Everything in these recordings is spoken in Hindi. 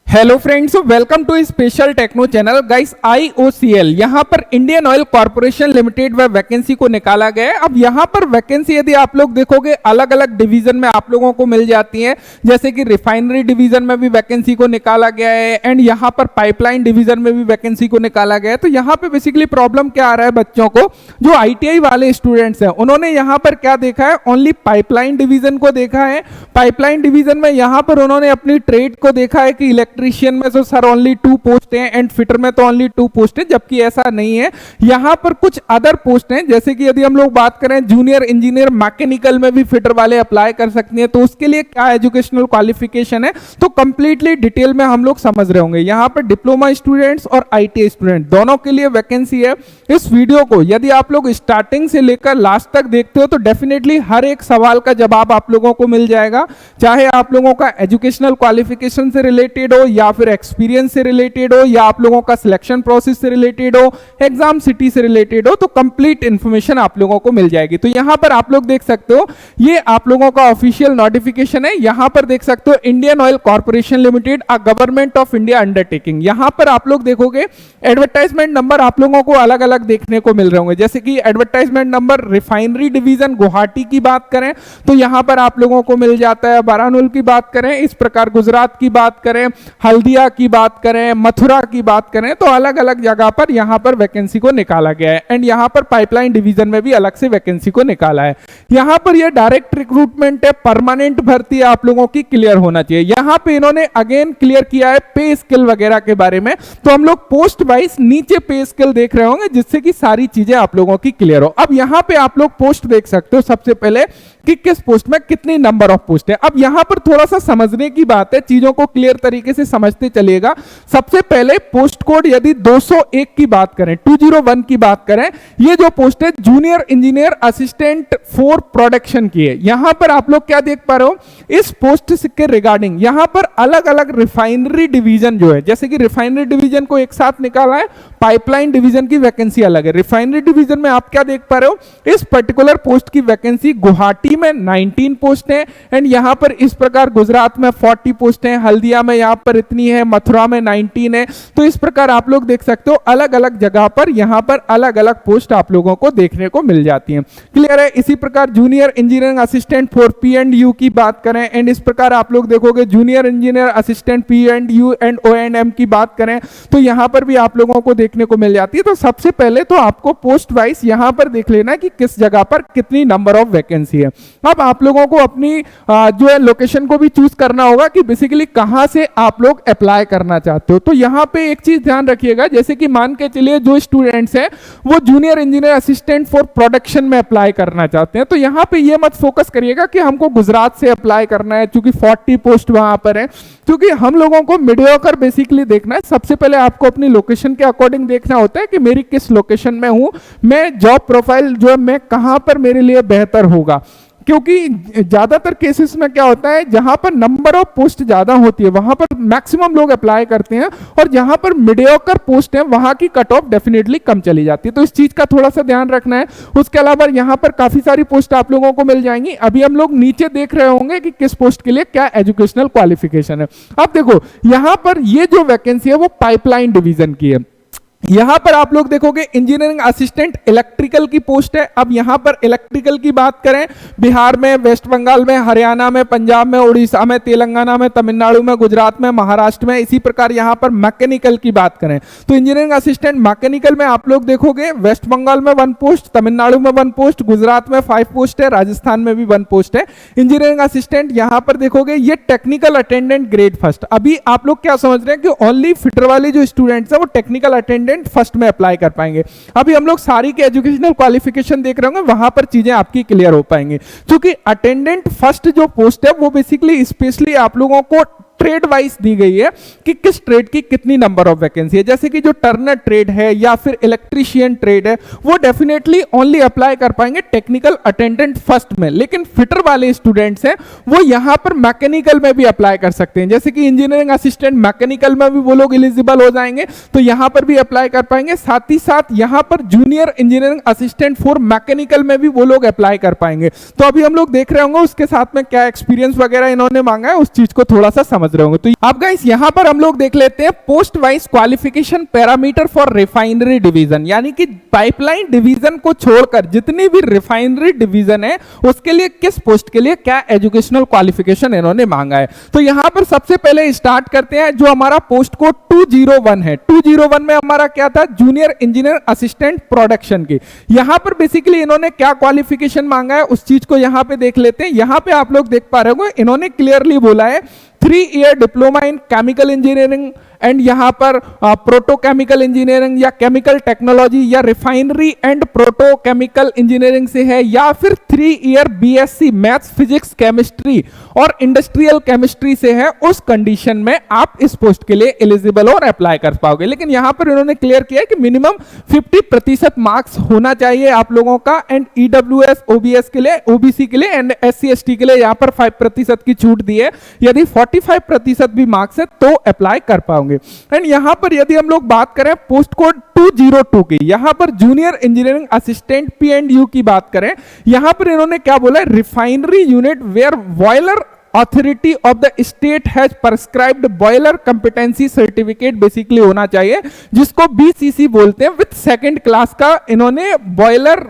Hello friends, welcome to special techno channel. Guys, IOCL यहाँ पर इंडियन ऑयल कॉर्पोरेशन लिमिटेड व वैकेंसी को निकाला गया है। अब यहाँ पर वैकेंसी यदि आप लोग देखोगे अलग अलग डिवीजन में आप लोगों को मिल जाती है, जैसे कि रिफाइनरी डिवीजन में भी वैकेंसी को निकाला गया है एंड यहाँ पर पाइपलाइन डिवीजन में भी वैकेंसी को निकाला गया है। तो यहाँ पे बेसिकली प्रॉब्लम क्या आ रहा है, बच्चों को जो ITI वाले स्टूडेंट्स हैं उन्होंने यहाँ पर क्या देखा है, ओनली पाइपलाइन डिवीजन को देखा है। पाइपलाइन डिवीजन में यहाँ पर उन्होंने अपनी ट्रेड को देखा है कि इलेक्ट्रीशियन में तो सर ओनली 2 पोस्ट हैं एंड फिटर में तो ओनली 2 पोस्ट है, जबकि ऐसा नहीं है। यहाँ पर कुछ अदर पोस्ट हैं, जैसे कि यदि हम लोग बात करें जूनियर इंजीनियर मैकेनिकल में भी फिटर वाले अप्लाई कर सकते हैं, तो उसके लिए क्या एजुकेशनल क्वालिफिकेशन है तो कंप्लीटली डिटेल में हम लोग समझ रहे होंगे। यहाँ पर डिप्लोमा स्टूडेंट्स और ITI स्टूडेंट दोनों के लिए वैकेंसी है। इस वीडियो को यदि आप लोग स्टार्टिंग से लेकर लास्ट तक देखते हो तो डेफिनेटली हर एक सवाल का जवाब आप लोगों को मिल जाएगा, चाहे आप लोगों का एजुकेशनल क्वालिफिकेशन से रिलेटेड हो या फिर एक्सपीरियंस से रिलेटेड हो या आप लोगों का सिलेक्शन प्रोसेस से रिलेटेड हो, एग्जाम सिटी से रिलेटेड हो, तो कंप्लीट इंफॉर्मेशन आप लोगों को मिल जाएगी। तो यहां पर आप लोग देख सकते हो, ये आप लोगों का ऑफिशियल नोटिफिकेशन है। यहां पर देख सकते हो Indian Oil Corporation limited a government of India undertaking. यहां पर आप लोग देखोगे एडवर्टाइजमेंट नंबर आप लोगों को अलग अलग देखने को मिल रहे होंगे, जैसे कि advertisement number refinery division Guwahati की बात करें तो यहां पर आप लोगों को मिल जाता है। बारानुल की बात करें, इस प्रकार गुजरात की बात करें, हल्दिया की बात करें, मथुरा की बात करें, तो अलग अलग जगह पर यहां पर वैकेंसी को निकाला गया है। एंड यहां पर पाइपलाइन डिवीजन में भी अलग से वैकेंसी को निकाला है। यहां पर यह डायरेक्ट रिक्रूटमेंट है, परमानेंट भर्ती आप लोगों की क्लियर होना चाहिए। यहां पे इन्होंने अगेन क्लियर किया है पे स्केल वगैरह के बारे में, तो हम लोग पोस्ट वाइज नीचे पे स्केल देख रहे होंगे जिससे कि सारी चीजें आप लोगों की क्लियर हो। अब यहां पे आप लोग पोस्ट देख सकते हो सबसे पहले कि किस पोस्ट में कितनी नंबर ऑफ पोस्ट है। अब यहां पर थोड़ा सा समझने की बात है, चीजों को क्लियर तरीके से समझते चलिएगा। सबसे पहले पोस्ट कोड यदि 201 की बात करें, 201 की बात करें, ये जो पोस्ट है junior engineer assistant for production की है। यहां पर आप लोग क्या देख पा रहे हो, इस पोस्ट के रिगार्डिंग यहां पर अलग अलग रिफाइनरी डिवीजन जो है, जैसे कि रिफाइनरी डिवीजन को एक साथ निकाला है, पाइपलाइन डिवीजन की वैकेंसी अलग है। रिफाइनरी डिवीजन में आप क्या देख पा रहे हो, इस पर्टिकुलर पोस्ट की वैकेंसी गुवाहाटी में 19 पोस्ट है एंड यहां पर इस प्रकार गुजरात में 40 पोस्ट है, हल्दिया में यहां पर इतनी है, मथुरा में 19 है। तो इस प्रकार आप लोग देख सकते हो अलग अलग जगह पर यहां पर अलग अलग पोस्ट आप लोगों को देखने को मिल जाती हैं। क्लियर है। इसी प्रकार junior engineering assistant for P&U की बात करें एंड इस प्रकार आप लोग देखोगे junior engineer assistant P&U and O&M की बात करें तो यहां पर भी आप लोगों को देखने को मिल जाती है। तो सबसे पहले तो आपको पोस्ट वाइज यहां पर देख लेना कि किस जगह पर कितनी नंबर ऑफ वैकेंसी है। अब आप लोगों को अपनी जो है लोकेशन को भी चूज करना होगा कि बेसिकली कहां से आप लोग अप्लाई करना चाहते हो। तो यहां पे एक चीज ध्यान रखिएगा, जैसे कि मान के चलिए जो स्टूडेंट्स हैं वो junior engineer assistant for production में अप्लाई करना चाहते हैं, तो यहां पे ये मत फोकस करिएगा कि हमको गुजरात से अप्लाई करना है क्योंकि 40 पोस्ट वहां पर है, क्योंकि हम लोगों को मीडियोकर बेसिकली देखना है। सबसे पहले आपको अपनी लोकेशन के अकॉर्डिंग देखना होता है कि मेरी किस लोकेशन में हूं, मैं जॉब प्रोफाइल जो है मैं कहां पर मेरे लिए बेहतर होगा, क्योंकि ज्यादातर केसेस में क्या होता है जहां पर नंबर ऑफ पोस्ट ज्यादा होती है वहां पर मैक्सिमम लोग अप्लाई करते हैं और जहां पर मीडियोकर पोस्ट है वहां की कट ऑफ डेफिनेटली कम चली जाती है। तो इस चीज का थोड़ा सा ध्यान रखना है। उसके अलावा यहां पर काफी सारी पोस्ट आप लोगों को मिल जाएंगी। अभी हम लोग नीचे देख रहे होंगे कि किस पोस्ट के लिए क्या एजुकेशनल क्वालिफिकेशन है। अब देखो यहां पर ये जो वैकेंसी है वो पाइपलाइन डिवीजन की है। यहां पर आप लोग देखोगे इंजीनियरिंग असिस्टेंट इलेक्ट्रिकल की पोस्ट है। अब यहां पर इलेक्ट्रिकल की बात करें, बिहार में, वेस्ट बंगाल में, हरियाणा में, पंजाब में, उड़ीसा में, तेलंगाना में, तमिलनाडु में, गुजरात में, महाराष्ट्र में। इसी प्रकार यहां पर मैकेनिकल की बात करें तो इंजीनियरिंग असिस्टेंट मैकेनिकल में आप लोग देखोगे वेस्ट बंगाल में 1 पोस्ट, तमिलनाडु में 1 पोस्ट, गुजरात में 5 पोस्ट है, राजस्थान में भी 1 पोस्ट है। इंजीनियरिंग असिस्टेंट यहां पर देखोगे ये टेक्निकल अटेंडेंट ग्रेड फर्स्ट। अभी आप लोग क्या समझ रहे हैं कि ओनली फिटर वाले जो स्टूडेंट्स है वो टेक्निकल अटेंडेंट फर्स्ट में अप्लाई कर पाएंगे। अभी हम लोग सारी के एजुकेशनल क्वालिफिकेशन देख रहे होंगे, वहां पर चीजें आपकी क्लियर हो पाएंगी, क्योंकि अटेंडेंट फर्स्ट जो पोस्ट है वो बेसिकली स्पेशली आप लोगों को ट्रेड वाइज दी गई है कि किस ट्रेड की कितनी नंबर ऑफ वैकेंसी है। जैसे कि जो टर्नर ट्रेड है या फिर इलेक्ट्रीशियन ट्रेड है वो डेफिनेटली ओनली अप्लाई कर पाएंगे टेक्निकल अटेंडेंट फर्स्ट में, लेकिन फिटर वाले स्टूडेंट्स हैं वो यहां पर मैकेनिकल में भी अप्लाई कर सकते हैं। जैसे कि इंजीनियरिंग असिस्टेंट मैकेनिकल में भी वो लोग एलिजिबल हो जाएंगे तो यहां पर भी अप्लाई कर पाएंगे। साथ ही साथ यहां पर junior engineering assistant for mechanical में भी वो लोग अप्लाई कर पाएंगे। तो अभी हम लोग देख रहे होंगे उसके साथ में क्या एक्सपीरियंस वगैरह इन्होंने मांगा है, उस चीज को थोड़ा सा समझ समझ रहे होंगे। तो अब गाइस यहाँ पर हम लोग देख लेते हैं post wise qualification parameter for refinery division, यानी कि पाइपलाइन डिवीजन को छोड़कर जितनी भी रिफाइनरी डिवीजन है उसके लिए किस पोस्ट के लिए क्या एजुकेशनल क्वालिफिकेशन इन्होंने मांगा है। तो यहां पर सबसे पहले स्टार्ट करते हैं जो हमारा पोस्ट कोड 201 है। 201 में हमारा क्या था, जूनियर इंजीनियर असिस्टेंट प्रोडक्शन की। यहां पर बेसिकली इन्होंने क्या क्वालिफिकेशन मांगा है उस चीज को यहां पे देख लेते हैं। यहां पे आप लोग देख पा रहे होंगे इन्होंने क्लियरली बोला है 3 year diploma in chemical engineering and यहां पर प्रोटोकेमिकल इंजीनियरिंग या केमिकल टेक्नोलॉजी या रिफाइनरी एंड प्रोटोकेमिकल इंजीनियरिंग से है, या फिर 3 year BSc maths physics chemistry और इंडस्ट्रियल केमिस्ट्री से है, उस कंडीशन में आप इस पोस्ट के लिए एलिजिबल और अप्लाई कर पाओगे। लेकिन यहां पर इन्होंने क्लियर किया है कि मिनिमम 50% मार्क्स होना चाहिए आप लोगों का, एंड ईडब्ल्यूएस ओबीएस के लिए, ओबीसी के लिए एंड एससी एसटी के लिए यहां पर 5% की छूट दी है। यदि 45% भी मार्क्स है तो अप्लाई कर पाओगे। एंड यहां पर यदि हम लोग बात करें पोस्ट कोड 202 की, यहां पर जूनियर इंजीनियरिंग असिस्टेंट P&U की बात करें, यहां पर इन्होंने क्या बोला है, refinery unit where boiler authority of the state has prescribed boiler competency certificate basically होना चाहिए, जिसको बीसीसी बोलते हैं, विद सेकंड क्लास का इन्होंने बॉयलर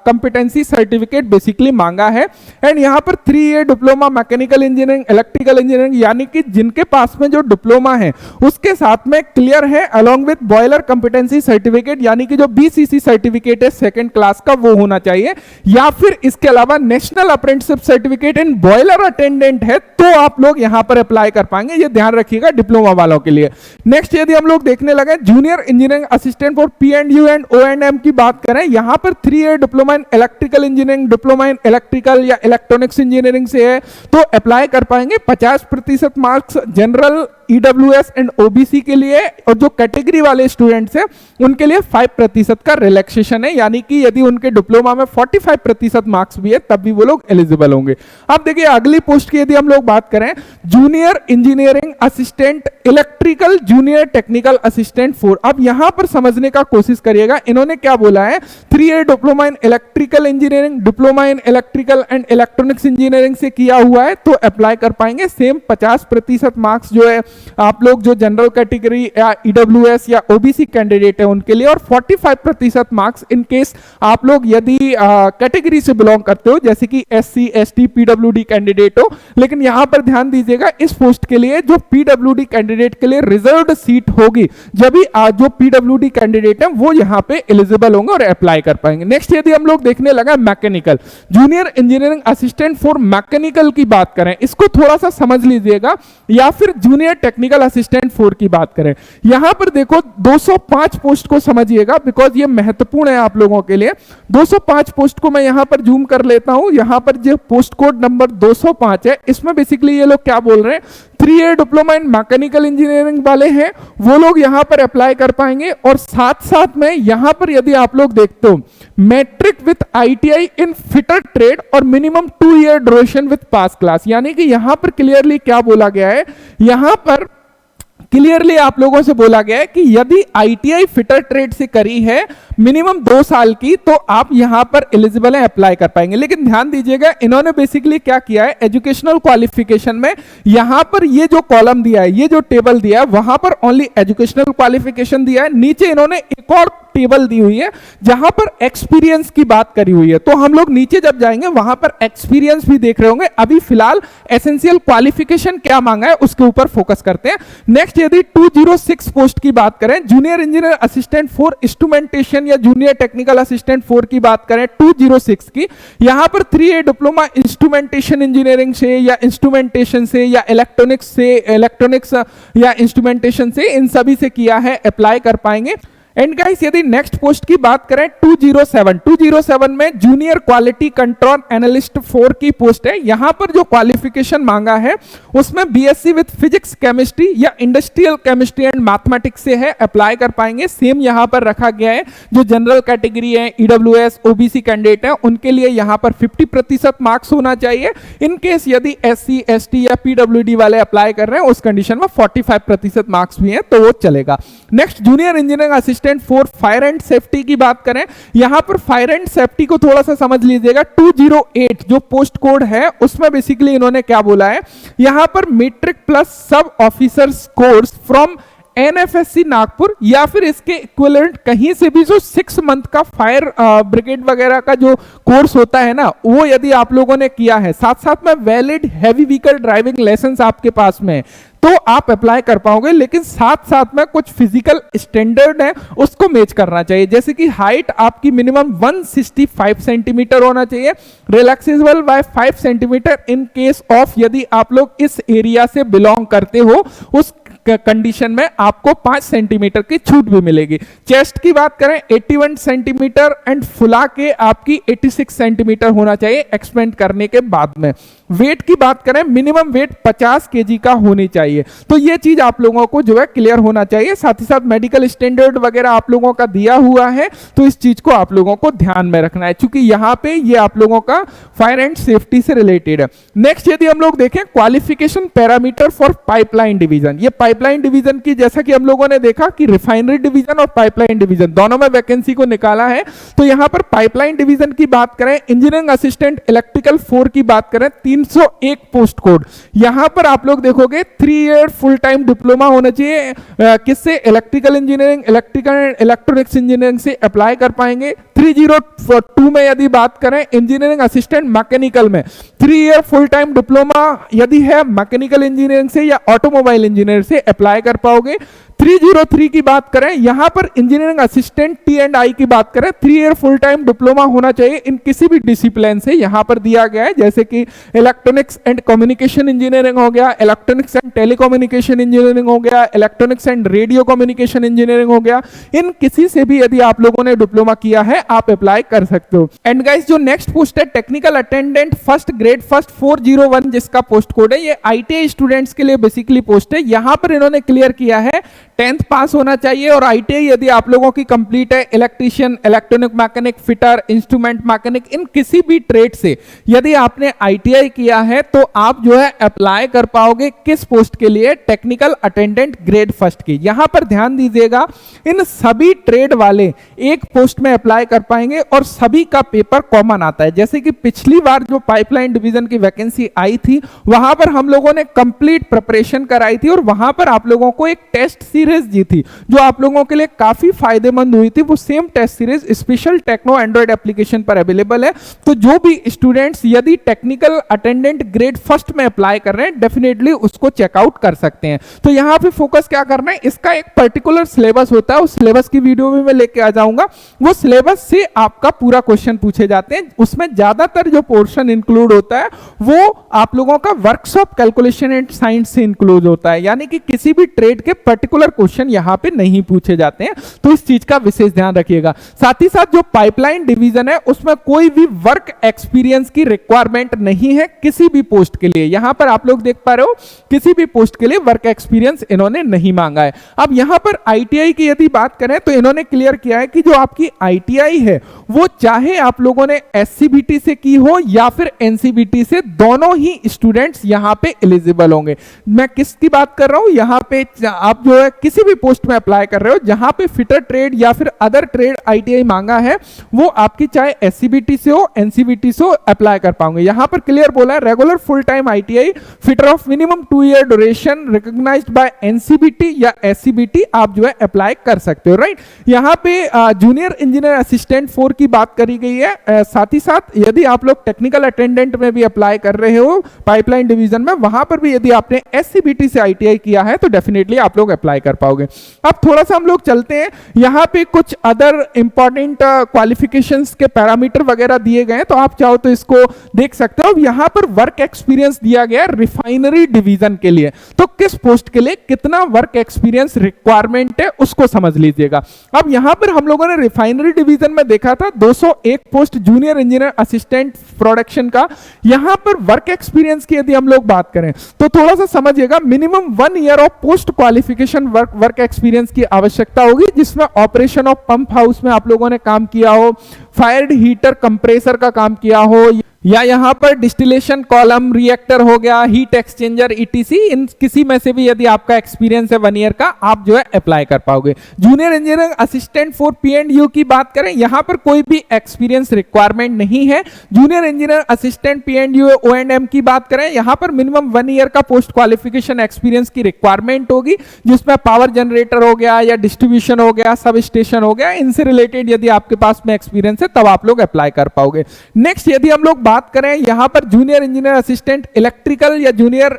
कंपिटेंसी सर्टिफिकेट बेसिकली मांगा है। एंड यहां पर 3 year diploma mechanical engineering electrical engineering, यानी कि जिनके पास में जो डिप्लोमा है उसके साथ में क्लियर है along with boiler competency certificate, यानी कि जो बीसीसी सर्टिफिकेट है सेकंड क्लास का वो होना चाहिए, या फिर इसके अलावा national apprenticeship certificate in boiler attendant है तो आप लोग यहां पर अप्लाई कर पाएंगे। ये ध्यान रखिएगा डिप्लोमा वालों के लिए। नेक्स्ट यदि हम लोग देखने लगे junior engineering assistant for P&U and O&M की बात करें, यहां पर 3 year diploma in electrical engineering, diploma in electrical या इलेक्ट्रॉनिक्स इंजीनियरिंग से है तो अप्लाई कर पाएंगे। 50% marks general EWS and OBC के लिए, और जो कैटेगरी वाले स्टूडेंट्स हैं उनके लिए 5% का रिलैक्सेशन है, यानी कि यदि उनके डिप्लोमा में 45% मार्क्स भी है तब भी वो लोग एलिजिबल होंगे। अब देखिए अगली पोस्ट की यदि हम लोग बात करें, junior engineering assistant electrical junior technical assistant 4। अब यहां पर समझने का कोशिश करिएगा, इन्होंने क्या बोला है, 3 year diploma in electrical engineering, diploma in electrical and electronics engineering से किया हुआ है तो अप्लाई कर पाएंगे। सेम 50% मार्क्स जो है आप लोग जो जनरल कैटेगरी या ईडब्ल्यूएस या ओबीसी कैंडिडेट है उनके लिए, और 45% मार्क्स इन केस आप लोग यदि कैटेगरी से बिलोंग करते हो जैसे कि एससी एसटी पीडब्ल्यूडी कैंडिडेट हो। लेकिन यहां पर ध्यान दीजिएगा इस पोस्ट के लिए जो पीडब्ल्यूडी कैंडिडेट के लिए रिजर्व्ड सीट होगी, जब भी जो पीडब्ल्यूडी कैंडिडेट है वो यहां पे एलिजिबल होंगे और अप्लाई कर पाएंगे। नेक्स्ट यदि हम लोग देखने लगा mechanical junior engineering assistant for mechanical की बात करें, इसको थोड़ा सा समझ लीजिएगा, या फिर जूनियर टेक्निकल असिस्टेंट 4 की बात करें, यहां पर देखो 205 पोस्ट को समझिएगा बिकॉज ये महत्वपूर्ण है आप लोगों के लिए। 205 पोस्ट को मैं यहां पर जूम कर लेता हूं। यहां पर जो पोस्ट कोड नंबर 205 है इसमें बेसिकली ये लोग क्या बोल रहे हैं, 3 year diploma in mechanical engineering वाले हैं वो लोग यहां पर अप्लाई कर पाएंगे। और साथ साथ में यहां पर यदि आप लोग देखते हो matric with ITI in fitter trade और minimum 2 year duration with pass class, यानी कि यहां पर क्लियरली क्या बोला गया है, यहां पर क्लियरली आप लोगों से बोला गया है कि यदि आईटीआई फिटर ट्रेड से करी है मिनिमम 2 साल की तो आप यहां पर एलिजिबल है, अप्लाई कर पाएंगे। लेकिन ध्यान दीजिएगा इन्होंने बेसिकली क्या किया है, एजुकेशनल क्वालिफिकेशन में यहां पर ये जो कॉलम दिया है, ये जो टेबल दिया है वहां पर ओनली एजुकेशनल क्वालिफिकेशन दिया है। नीचे इन्होंने एक और टेबल दी हुई है जहां पर एक्सपीरियंस की बात करी हुई है, तो हम लोग नीचे जब जाएंगे वहां पर एक्सपीरियंस भी देख रहे होंगे। अभी फिलहाल एसेंशियल क्वालिफिकेशन क्या मांगा है उसके ऊपर फोकस करते हैं। नेक्स्ट यदि 206 पोस्ट की बात करें, junior engineer assistant for instrumentation या जूनियर टेक्निकल असिस्टेंट 4 की बात करें 206 की, यहां पर 3 ईयर डिप्लोमा इंस्ट्रूमेंटेशन इंजीनियरिंग से या इंस्ट्रूमेंटेशन से या इलेक्ट्रॉनिक्स या इंस्ट्रूमेंटेशन से, इन सभी से किया है, अप्लाई कर पाएंगे। एंड गाइस यदि नेक्स्ट पोस्ट की बात करें 207 में जूनियर क्वालिटी कंट्रोल एनालिस्ट 4 की पोस्ट है। यहां पर जो क्वालिफिकेशन मांगा है उसमें बीएससी विद फिजिक्स केमिस्ट्री या इंडस्ट्रियल केमिस्ट्री एंड मैथमेटिक्स से है, अप्लाई कर पाएंगे। सेम यहां पर रखा गया है जो जनरल कैटेगरी है, ईडब्ल्यूएस ओबीसी कैंडिडेट है उनके लिए यहां पर 50% मार्क्स होना चाहिए। इन केस यदि एससी एसटी या पीडब्ल्यूडी वाले अप्लाई कर रहे हैं उस कंडीशन में 45% मार्क्स भी हैं तो वो चलेगा। Next junior engineering assistant assistant 4 fire and safety की बात करें, यहां पर फायर एंड सेफ्टी को थोड़ा सा समझ लीजिएगा। 208 जो पोस्ट कोड है उसमें बेसिकली इन्होंने क्या बोला है, यहां पर मैट्रिक प्लस सब ऑफिसर्स कोर्स फ्रॉम एनएफएससी नागपुर या फिर इसके इक्विवेलेंट कहीं से भी जो 6 मंथ का फायर ब्रिगेड वगैरह का जो कोर्स होता है ना, वो यदि आप लोगों ने किया है, साथ साथ में valid heavy vehicle driving licence आपके पास में है, तो आप अप्लाई कर पाओगे। लेकिन साथ साथ में कुछ फिजिकल स्टैंडर्ड है उसको मैच करना चाहिए, जैसे कि हाइट आपकी मिनिमम 165 सेंटीमीटर होना चाहिए, relaxable by 5 centimetre in case of यदि आप लोग इस एरिया से बिलोंग करते हो, उस कंडीशन में आपको 5 सेंटीमीटर की छूट भी मिलेगी। चेस्ट की बात करें 81 सेंटीमीटर एंड फुला के आपकी 86 सेंटीमीटर होना चाहिए एक्सपेंड करने के बाद में। वेट की बात करें मिनिमम वेट 50 केजी का होनी चाहिए। तो ये चीज आप लोगों को जो है क्लियर होना चाहिए। साथ ही साथ मेडिकल स्टैंडर्ड वगैरह आप लोगों का दिया हुआ है, तो इस चीज को आप लोगों को ध्यान में रखना है, क्योंकि यहां पे ये आप लोगों का फायर एंड सेफ्टी से रिलेटेड है। नेक्स्ट यदि हम लोग देखें qualification parameter for pipeline division, ये पाइपलाइन डिवीजन की जैसा कि हम लोगों ने देखा कि रिफाइनरी डिवीजन और पाइपलाइन डिवीजन दोनों में वैकेंसी को निकाला है। तो यहां पर पाइपलाइन डिवीजन की बात करें, इंजीनियरिंग असिस्टेंट इलेक्ट्रिकल 4 की बात करें 301 पोस्ट कोड, यहां पर आप लोग देखोगे 3 ईयर फुल टाइम डिप्लोमा होना चाहिए। किससे? Electrical engineering, electrical and electronics engineering से अप्लाई कर पाएंगे। 302 में यदि बात करें इंजीनियरिंग असिस्टेंट मैकेनिकल में 3 ईयर फुल टाइम डिप्लोमा यदि है मैकेनिकल इंजीनियरिंग से या ऑटोमोबाइल इंजीनियर से अप्लाई कर पाओगे। 303 की बात करें, यहां पर इंजीनियरिंग असिस्टेंट T&I की बात करें 3 ईयर फुल टाइम डिप्लोमा होना चाहिए इन किसी भी डिसिप्लिन से, यहां पर दिया गया है, जैसे कि इलेक्ट्रॉनिक्स एंड कम्युनिकेशन इंजीनियरिंग हो गया, इलेक्ट्रॉनिक्स एंड टेलीकम्युनिकेशन इंजीनियरिंग हो गया, electronics and radio communication engineering हो गया। इन किसी से भी यदि आप लोगों ने डिप्लोमा किया है आप अप्लाई कर सकते हो। एंड गाइस जो नेक्स्ट पोस्ट है technical attendant first grade first 401 जिसका पोस्ट कोड है, ये ITI स्टूडेंट्स के लिए बेसिकली पोस्ट है। यहां पर इन्होंने क्लियर किया है 10th पास होना चाहिए और ITI यदि आप लोगों की कंप्लीट है, electrician, electronic mechanic, fitter, instrument mechanic, इन किसी भी ट्रेड से यदि आपने ITI किया है तो आप जो है अप्लाई कर पाओगे किस पोस्ट के लिए? टेक्निकल अटेंडेंट ग्रेड फर्स्ट की। यहां पर ध्यान दीजिएगा, इन सभी ट्रेड वाले एक पोस्ट में अप्लाई कर पाएंगे और सभी का पेपर कॉमन आता है। जैसे कि पिछली बार जो पाइपलाइन डिवीजन की वैकेंसी आई थी वहां पर हम लोगों ने कंप्लीट प्रिपरेशन कराई थी और वहां पर आप लोगों को एक टेस्ट सीरीज दी थी जो आप लोगों के लिए काफी फायदेमंद हुई थी। वो same test series special techno Android application पर अवेलेबल है। तो जो भी स्टूडेंट्स यदि टेक्निकल अटेंडेंट ग्रेड फर्स्ट में अप्लाई कर रहे हैं डेफिनेटली उसको चेकआउट कर सकते हैं। तो यहां पे फोकस क्या करना है, इसका एक पर्टिकुलर सिलेबस होता है, उस सिलेबस की वीडियो भी मैं लेके आ जाऊंगा। वो सिलेबस से आपका पूरा क्वेश्चन पूछे जाते हैं, उसमें ज्यादातर जो पोर्शन इंक्लूड होता है वो आप लोगों का वर्कशॉप कैलकुलेशन एंड साइंस से इंक्लूड होता है, यानी कि किसी भी ट्रेड के पर्टिकुलर क्वेश्चन यहां पे नहीं पूछे जाते हैं। तो इस चीज का विशेष ध्यान रखिएगा। साथ ही साथ जो पाइपलाइन डिवीजन है उसमें कोई भी वर्क एक्सपीरियंस की रिक्वायरमेंट नहीं है किसी भी पोस्ट के लिए। यहां पर आप लोग देख पा रहे हो किसी भी पोस्ट के लिए वर्क एक्सपीरियंस इन्होंने नहीं मांगा है। अब यहां पर ITI की यदि बात करें तो इन्होंने क्लियर किया है कि जो आपकी ITI है वो चाहे आप लोगों ने SCBT से की हो या फिर NCBT से, दोनों ही स्टूडेंट्स यहां पे एलिजिबल होंगे। मैं किसकी बात कर रहा हूं, यहां पे आप जो है किसी भी पोस्ट में अप्लाई कर रहे हो जहां पे फिटर ट्रेड या फिर अदर ट्रेड ITI मांगा है वो आपकी चाहे SCBT से हो NCBT से हो अप्लाई कर पाओगे। यहां पर क्लियर बोला है regular full time ITI fitter of minimum 2 year duration recognised by NCBT या SCBT आप जो है अप्लाई कर सकते हो, राइट। यहां पे जूनियर इंजीनियर असिस्टेंट 4 की बात करी गई है। साथ ही साथ यदि आप लोग टेक्निकल अटेंडेंट में भी अप्लाई कर रहे हो पाइपलाइन डिवीजन में, वहां पर भी यदि आपने SCBT से ITI किया है तो डेफिनेटली आप लोग अप्लाई कर पाओगे। अब थोड़ा सा हम लोग चलते हैं, यहां पे कुछ अदर इंपॉर्टेंट क्वालिफिकेशंस के पैरामीटर वगैरह दिए गए हैं, तो आप चाहो तो इसको देख सकते हो। यहां पर वर्क एक्सपीरियंस दिया गया रिफाइनरी डिवीजन के लिए, तो किस पोस्ट के लिए कितना वर्क एक्सपीरियंस रिक्वायरमेंट है उसको समझ लीजिएगा। अब यहां पर हम लोगों ने रिफाइनरी डिवीजन में देखा था 201 post junior engineer assistant production का। यहां पर वर्क एक्सपीरियंस की यदि हम लोग बात करें तो थोड़ा सा समझिएगा, minimum 1 year of post qualification work experience की आवश्यकता होगी, जिसमें ऑपरेशन ऑफ पंप हाउस में आप लोगों ने काम किया हो, फायर हीटर कंप्रेसर का काम किया हो, या यहाँ पर डिस्टिलेशन कॉलम, रिएक्टर हो गया, हीट एक्सचेंजर, ईटीसी, इन किसी में से भी यदि आपका एक्सपीरियंस है 1 ईयर का, आप जो है अप्लाई कर पाओगे। Junior engineering assistant for P&U की बात करें, यहाँ पर कोई भी एक्सपीरियंस रिक्वायरमेंट नहीं है। Junior engineer assistant P&U O&M की बात करें, यहाँ पर मिनिमम 1 ईयर का पोस्ट क्वालिफिकेशन एक्सपीरियंस की रिक्वायरमेंट होगी, जिसमें पावर जनरेटर हो गया या डिस्ट्रीब्यूशन हो गया, सब स्टेशन हो गया, इनसे रिलेटेड यदि आपके पास में एक्सपीरियंस है तब आप लोग अप्लाई कर पाओगे। नेक्स्ट यदि हम लोग बात करें यहां पर जूनियर इंजीनियर असिस्टेंट इलेक्ट्रिकल या जूनियर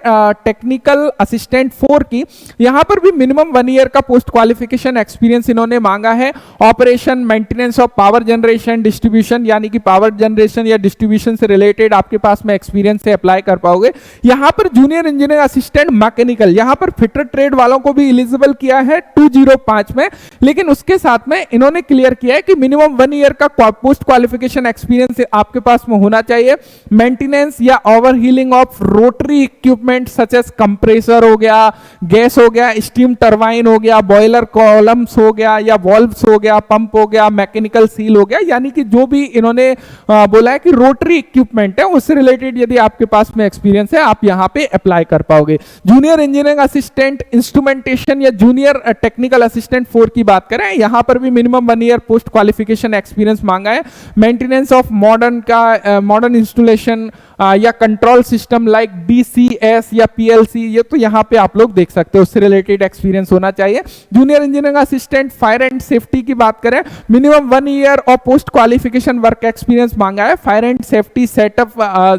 टेक्निकल असिस्टेंट 4 की, यहां पर भी मिनिमम 1 ईयर का पोस्ट क्वालिफिकेशन एक्सपीरियंस इन्होंने मांगा है। Operation maintenance of power generation distribution, यानी कि पावर जनरेशन या डिस्ट्रीब्यूशन से रिलेटेड आपके पास में एक्सपीरियंस से अप्लाई कर पाओगे। यहां पर जूनियर इंजीनियर असिस्टेंट मैकेनिकल, यहां पर फिटर ट्रेड वालों को भी एलिजिबल किया है 205 में, लेकिन उसके साथ में इन्होंने क्लियर किया है कि मिनिमम 1 ईयर का पोस्ट क्वालिफिकेशन एक्सपीरियंस आपके पास में होना चाहिए। मेंटेनेंस या overhauling of rotary equipment such as compressor हो गया, गैस हो गया, स्टीम टरबाइन हो गया, बॉयलर कॉलम्स हो गया या वॉल्व्स हो गया, पंप हो गया, मैकेनिकल सील हो गया, यानी कि जो भी इन्होंने बोला है कि रोटरी इक्विपमेंट है उससे रिलेटेड यदि आपके पास में एक्सपीरियंस है आप यहां पे अप्लाई कर पाओगे। जूनियर इंजीनियरिंग असिस्टेंट इंस्ट्रूमेंटेशन या जूनियर टेक्निकल असिस्टेंट 4 की बात करें, यहां पर भी minimum 1 year post qualification experience मांगा है। मेंटेनेंस ऑफ मॉडर्न इंस्टॉलेशन या कंट्रोल सिस्टम लाइक DCS या PLC, ये तो यहां पे आप लोग देख सकते हो, उससे रिलेटेड एक्सपीरियंस होना चाहिए। Junior engineering assistant fire and safety की बात करें, मिनिमम 1 ईयर और पोस्ट क्वालिफिकेशन वर्क एक्सपीरियंस मांगा है। फायर एंड सेफ्टी सेटअप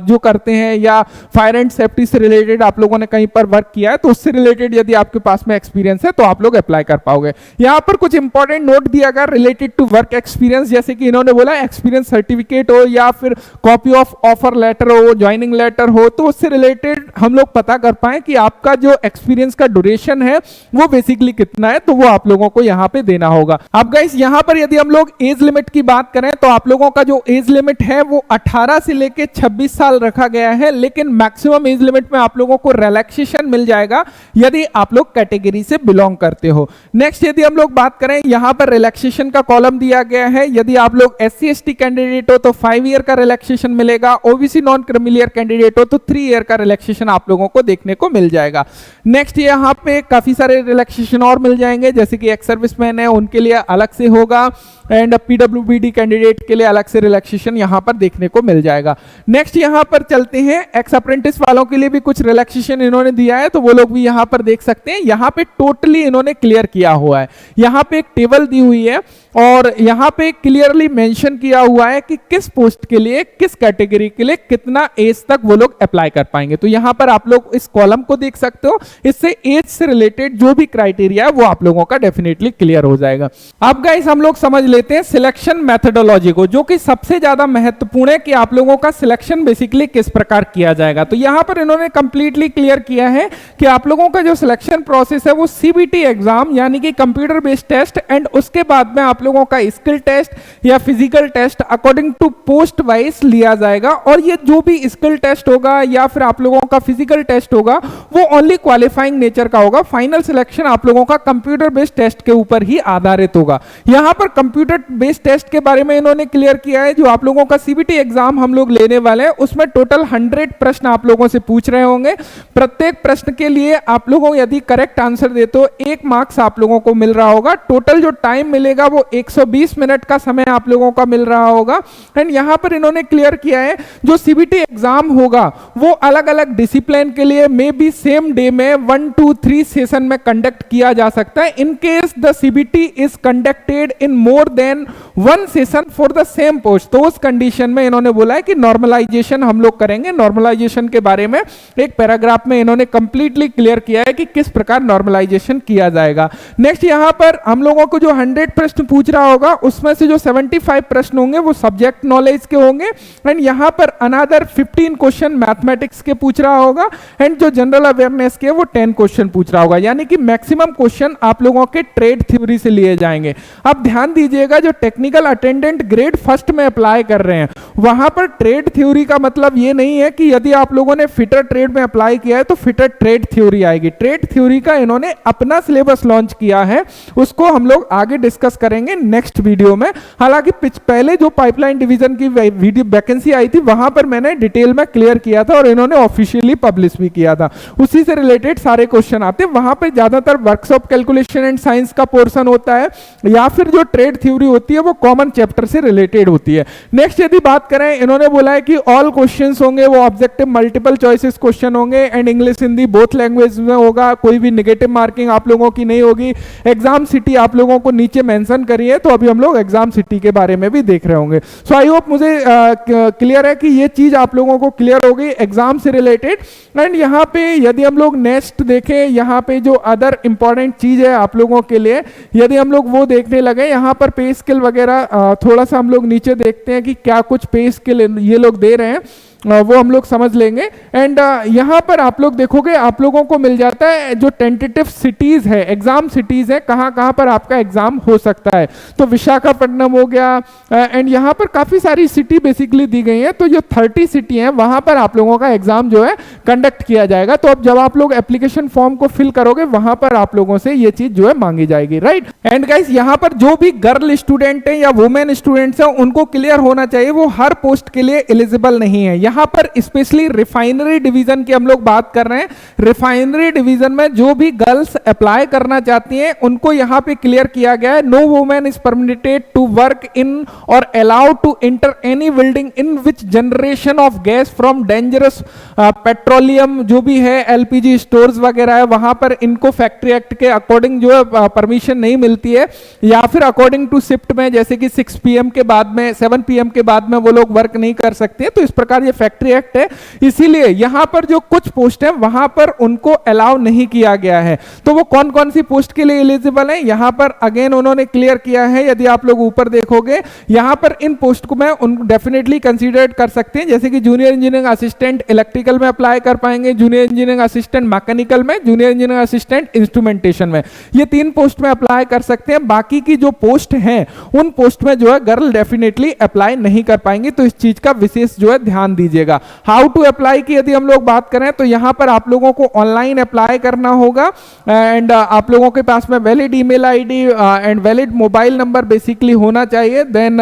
जो करते हैं या फायर एंड सेफ्टी से रिलेटेड आप लोगों ने कहीं पर वर्क किया है तो उससे रिलेटेड यदि आपके पास में एक्सपीरियंस है तो आप लोग अप्लाई कर पाओगे। यहां पर कुछ इंपॉर्टेंट नोट दिया गया रिलेटेड टू वर्क एक्सपीरियंस, जैसे कि इन्होंने बोला एक्सपीरियंस सर्टिफिकेट हो या फिर कॉपी ऑफ ऑफर लेटर हो, ज्वाइनिंग लेटर हो, तो उससे रिलेटेड हम लोग पता कर पाए कि आपका जो एक्सपीरियंस का ड्यूरेशन है वो बेसिकली कितना है, तो वो आप लोगों को यहां पे देना होगा। अब गाइस यहां पर यदि हम लोग एज लिमिट की बात करें तो आप लोगों का जो एज लिमिट है वो 18 से लेके 26 साल रखा गया है, लेकिन मैक्सिमम एज लिमिट में आप लोगों को रिलैक्सेशन मिल जाएगा यदि आप लोग कैटेगरी से बिलोंग करते हो। नेक्स्ट यदि हम लोग बात करें यहां पर रिलैक्सेशन का कॉलम दिया गया है, यदि आप लोग SC/ST कैंडिडेट हो तो 5 ईयर का रिलैक्सेशन मिलेगा, OBC नॉन क्रिमिलियर कैंडिडेट हो तो 3 ईयर का रिलैक्सेशन आप लोगों को देखने को मिल जाएगा। नेक्स्ट यहां पे काफी सारे रिलैक्सेशन और मिल जाएंगे, जैसे कि एक्स सर्विसमैन है उनके लिए अलग से होगा, एंड PWBD कैंडिडेट के लिए अलग से रिलैक्सेशन यहां पर देखने को मिल जाएगा। नेक्स्ट यहां पर चलते हैं, एक्स अप्रेंटिस वालों के लिए भी कुछ रिलैक्सेशन इन्होंने दिया है तो वो लोग भी यहां पर देख सकते हैं। यहां पे टोटली इन्होंने क्लियर किया हुआ है, यहां पे एक टेबल दी हुई है और यहां पे क्लियरली मेंशन किया हुआ है कि किस पोस्ट के लिए, किस कैटेगरी के लिए कितना एज तक वो लोग अप्लाई कर पाएंगे। तो यहां पर आप लोग इस कॉलम को देख सकते हो, इससे एज से रिलेटेड जो भी क्राइटेरिया है वो आप लोगों का डेफिनेटली क्लियर हो जाएगा। अब गाइस हम लोग समझ लेते हैं सिलेक्शन मेथोडोलॉजी को, जो कि सबसे ज्यादा महत्वपूर्ण है कि आप लोगों का सिलेक्शन बेसिकली किस प्रकार किया जाएगा। तो यहां पर इन्होंने कंप्लीटली क्लियर किया है कि आप लोगों का जो सिलेक्शन प्रोसेस है वो CBT एग्जाम यानी कि कंप्यूटर बेस्ड टेस्ट, एंड उसके बाद में आप लोगों का स्किल टेस्ट या physical test according to post wise लिया जाएगा। और ये जो भी स्किल टेस्ट होगा या फिर आप लोगों का फिजिकल टेस्ट होगा वो ओनली क्वालिफाइंग नेचर का होगा। फाइनल सिलेक्शन आप लोगों का कंप्यूटर बेस्ड टेस्ट के ऊपर ही आधारित होगा। यहां पर कंप्यूटर बेस्ड टेस्ट के बारे में इन्होंने क्लियर किया है, जो आप लोगों का CBT एग्जाम हम लोग लेने वाले हैं उसमें टोटल 100 प्रश्न आप लोगों से पूछ रहे होंगे। प्रत्येक प्रश्न के लिए आप लोगों यदि करेक्ट आंसर दे तो 1 मार्क्स आप लोगों को मिल रहा होगा। टोटल जो टाइम मिलेगा वो 120 मिनट का समय आप लोगों का मिल रहा होगा। एंड यहां पर इन्होंने क्लियर किया है जो CBT एग्जाम होगा वो अलग अलग डिसिप्लिन के लिए मे बी सेम डे में 1 to 3 सेशन में कंडक्ट किया जा सकता है। In case the CBT is conducted in more than 1 session for the same post, तो उस कंडीशन में इन्होंने बोला है कि नॉर्मलाइजेशन हम लोग करेंगे। नॉर्मलाइजेशन के बारे में एक पैराग्राफ में इन्होंने कंप्लीटली क्लियर किया है कि किस प्रकार नॉर्मलाइजेशन किया जाएगा। नेक्स्ट यहां पर हम लोगों को जो 100 प्रश्न पूछ रहा होगा उसमें से जो 75 प्रश्न होंगे वो सब्जेक्ट नॉलेज के होंगे, एंड यहां पर अनदर 15 क्वेश्चन मैथमेटिक्स के पूछ रहा होगा एंड जो जनरल अवेयरनेस के वो 10 क्वेश्चन पूछ रहा होगा, यानी कि मैक्सिमम क्वेश्चन आप लोगों के ट्रेड थ्योरी से लिए जाएंगे। अब ध्यान दीजिएगा, जो टेक्निकल अटेंडेंट ग्रेड फर्स्ट में अप्लाई कर रहे हैं वहां पर ट्रेड थ्योरी का मतलब ये नहीं है कि यदि आप लोगों ने फिटर ट्रेड में अप्लाई किया है तो फिटर ट्रेड थ्योरी आएगी। ट्रेड थ्योरी का इन्होंने अपना सिलेबस लॉन्च किया है, उसको हम लोग आगे डिस्कस करेंगे नेक्स्ट वीडियो में। हालांकि पहले जो पाइपलाइन डिवीजन की वीडियो वैकेंसी आई थी वहां पर मैंने डिटेल में क्लियर किया था और इन्होंने ऑफिशियली पब्लिश भी किया था, उसी से रिलेटेड सारे क्वेश्चन आते हैं। वहां पर ज्यादातर वर्कशॉप कैलकुलेशन एंड साइंस का पोर्शन होता है या फिर जो ट्रेड थ्योरी होती है वो कॉमन चैप्टर से रिलेटेड होती है। नेक्स्ट यदि बात करें, इन्होंने बोला है कि ऑल क्वेश्चंस होंगे वो ऑब्जेक्टिव मल्टीपल चॉइसेस क्वेश्चन होंगे and English Hindi both language में होगा, कोई भी नेगेटिव मार्किंग आप लोगों की नहीं होगी। एग्जाम सिटी आप लोगों को नीचे मेंशन करी है, तो अभी हम लोग एग्जाम सिटी के बारे में भी देख रहे होंगे। सो आई होप मुझे क्लियर है कि ये चीज आप लोगों को क्लियर हो गई एग्जाम से रिलेटेड। एंड यहाँ पे यदि हम लोग नेक्स्ट देखें, यहाँ पे जो अदर इंपॉर्टेंट चीज है आप लोगों के लिए, यदि हम लोग वो देखने लगे, यहाँ पर पे स्केल वगैरह थोड़ा सा हम लोग नीचे देखते हैं कि क्या कुछ पे स्केल ये लोग दे रहे हैं, वो हम लोग समझ लेंगे। एंड यहाँ पर आप लोग देखोगे आप लोगों को मिल जाता है जो टेंटेटिव सिटीज है, एग्जाम सिटीज है, कहाँ कहाँ पर आपका एग्जाम हो सकता है। तो विशाखापट्टनम हो गया एंड यहाँ पर काफी सारी सिटी बेसिकली दी गई है, तो जो 30 सिटी हैं वहां पर आप लोगों का एग्जाम जो है कंडक्ट किया जाएगा। तो अब जब आप लोग एप्लीकेशन फॉर्म को फिल करोगे वहां पर आप लोगों से ये चीज जो है मांगी जाएगी, राइट। एंड गाइस यहाँ पर जो भी गर्ल स्टूडेंट है या वुमेन स्टूडेंट्स हैं उनको क्लियर होना चाहिए, वो हर पोस्ट के लिए एलिजिबल नहीं है। यहाँ पर स्पेशली रिफाइनरी डिवीजन की हम लोग बात कर रहे हैं। रिफाइनरी डिवीजन में जो भी गर्ल्स अप्लाई करना चाहती हैं उनको यहाँ पे क्लियर किया गया है, no women is permitted to work in और allowed to enter any building in which generation of gas from dangerous petroleum, जो भी है एलपीजी स्टोर्स वगैरह है वहां पर इनको फैक्ट्री एक्ट के अकॉर्डिंग जो है परमिशन नहीं मिलती है, या फिर अकॉर्डिंग टू शिफ्ट में जैसे कि 6 PM के बाद में 7 PM के बाद में वो लोग वर्क नहीं कर सकते। तो इस प्रकार ये फैक्ट्री एक्ट है, इसीलिए यहां पर जो कुछ पोस्ट है वहां पर उनको अलाउ नहीं किया गया है। तो वो कौन कौन सी पोस्ट के लिए एलिजिबल है यहां पर अगेन उन्होंने क्लियर किया है। यदि आप लोग ऊपर देखोगे यहां पर इन पोस्ट को मैं उन डेफिनेटली कंसीडर कर सकते हैं, जैसे कि जूनियर इंजीनियरिंग असिस्टेंट इलेक्ट्रिकल में अप्लाई कर पाएंगे, जूनियर इंजीनियरिंग असिस्टेंट मैकेनिकल में, जूनियर इंजीनियरिंग असिस्टेंट इंस्ट्रूमेंटेशन में, ये 3 पोस्ट में अप्लाई कर सकते हैं। बाकी की जो पोस्ट हैं उन पोस्ट में जो है गर्ल डेफिनेटली अप्लाई नहीं कर पाएंगे, तो इस चीज का विशेष जो है ध्यान दीजिएगा। हाउ टू अप्लाई की यदि हम लोग बात करें तो यहां पर आप लोगों को ऑनलाइन अप्लाई करना होगा एंड आप लोगों के पास में valid email ID and valid mobile number basically होना चाहिए। देन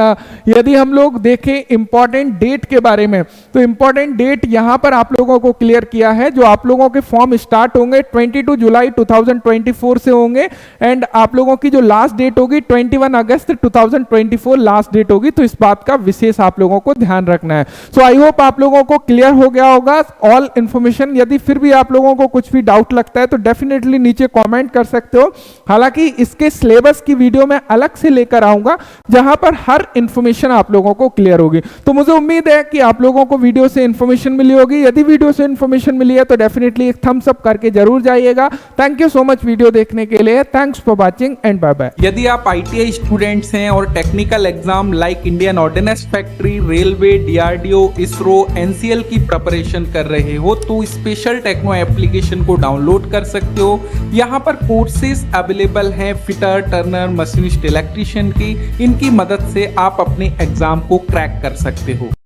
यदि हम लोग देखें इंपॉर्टेंट डेट के बारे में, तो इंपॉर्टेंट डेट यहां पर आप लोगों को क्लियर किया है। जो आप लोगों के फॉर्म स्टार्ट होंगे 22 जुलाई 2024 से होंगे एंड आप लोगों की जो लास्ट डेट होगी 21 अगस्त 2024 लास्ट डेट होगी। तो इस बात का विशेष आप लोगों को ध्यान रखना है। सो आई होप आप लोगों को क्लियर हो गया होगा ऑल इंफॉर्मेशन। यदि फिर भी आप लोगों को कुछ भी डाउट लगता है तो डेफिनेटली नीचे कमेंट कर सकते हो। हालांकि इसके सिलेबस की वीडियो मैं अलग से लेकर आऊंगा जहां पर हर इंफॉर्मेशन आप लोगों को क्लियर होगी। तो मुझे उम्मीद है कि आप लोगों को वीडियो से इंफॉर्मेशन मिली होगी। यदि वीडियो से इंफॉर्मेशन मिली है तो डेफिनेटली एक थम्स अप करके जरूर जाइएगा। Thank you so much video देखने के लिए। Thanks for watching and bye bye. यदि आप ITI स्टूडेंट्स हैं और technical exam like Indian ordnance factory, railway, DRDO, ISRO, NCL की प्रिपरेशन कर रहे हो तो स्पेशल टेक्नो एप्लीकेशन को डाउनलोड कर सकते हो। यहाँ पर कोर्सेज अवेलेबल हैं फिटर, टर्नर, मशीनिस्ट, इलेक्ट्रीशियन की। इनकी मदद से आप अपने एग्जाम को क्रैक कर सकते हो।